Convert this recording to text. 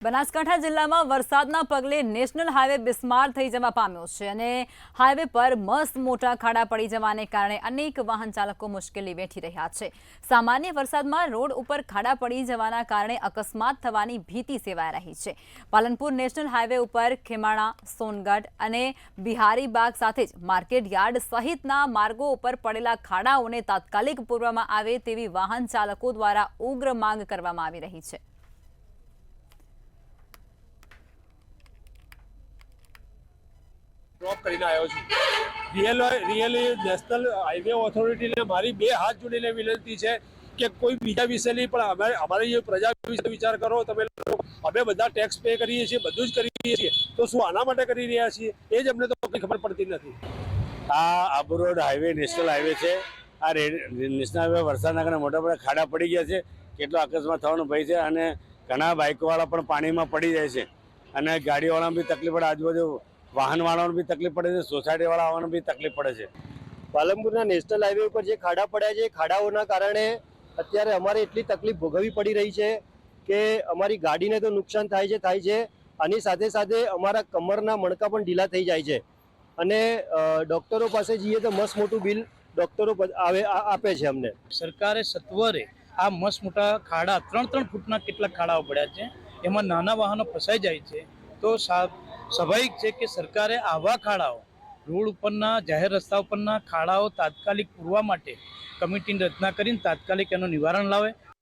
બનાસકાંઠા જિલ્લામાં વરસાદના પગલે નેશનલ હાઈવે બિસ્માર થઈ જવા પામ્યો છે અને હાઈવે પર મસ્ત મોટા ખાડા પડી જવાને કારણે અનેક વાહન ચાલકો મુશ્કેલી વેઠી રહ્યા છે। સામાન્ય વરસાદમાં રોડ ઉપર ખાડા પડી જવાના કારણે અકસ્માત થવાની ભીતિ સેવાઈ રહી છે। પાલનપુર નેશનલ હાઈવે ઉપર ખેમાણા, સોનગઢ અને બિહારીબાગ સાથે જ માર્કેટ યાર્ડ સહિતના માર્ગો ઉપર પડેલા ખાડાઓને તાત્કાલિક પૂરવામાં આવે તેવી વાહન ચાલકો દ્વારા ઉગ્ર માંગ કરવામાં આવી રહી છે। ડ્રોપ કરીને આવ્યો છું। રિયલી નેશનલ હાઈવે ઓથોરિટીને મારી બે હાથ જોડીને વિનંતી છે કે કોઈ બીજા વિશે નહીં પણ અમારી જે પ્રજા વિશે વિચાર કરો। તમે અમે બધા ટેક્સ પે કરીએ છીએ, બધું જ કરીએ છીએ, તો શું આના માટે કરી રહ્યા છીએ એ જ અમને તો કંઈ ખબર પડતી નથી। આ Abu road highway national highway છે। આ નેશનલ હાઈવે વરસાદના કારણે મોટા મોટા ખાડા પડી ગયા છે। કેટલો અકસ્માત થવાનો ભય છે અને ઘણા બાઇકવાળા પણ પાણીમાં પડી જાય છે અને ગાડીવાળાને બી તકલીફ પડે, આજુબાજુ વાહનવાળાને બી તકલીફ પડે છે, સોસાયટીવાળા આવવાને બી તકલીફ પડે છે। પાલનપુરના નેશનલ હાઈવે ઉપર જે ખાડા પડ્યા છે, ખાડાઓના કારણે અત્યારે અમારે એટલી તકલીફ ભોગવવી પડી રહી છે કે અમારી ગાડીને તો નુકસાન થાય છે। આની સાથે સાથે અમારા કમરના મણકા પણ ઢીલા થઈ જાય છે અને ડૉક્ટરો પાસે જઈએ તો મસ્ત મોટું બિલ ડૉક્ટરો આપે છે અમને। સરકારે સત્વરે આ મસ્ત મોટા ખાડા 3-3 ફૂટના કેટલાક ખાડાઓ પડ્યા છે, એમાં નાના વાહનો ફસાઈ જાય છે, તો સ્વાભાવિક છે કે સરકારે આવા ખાડાઓ, રોડ ઉપરના જાહેર રસ્તા ઉપરના ખાડાઓ તાત્કાલિક પૂરવા માટે કમિટીની રચના કરીને તાત્કાલિક એનું નિવારણ લાવે।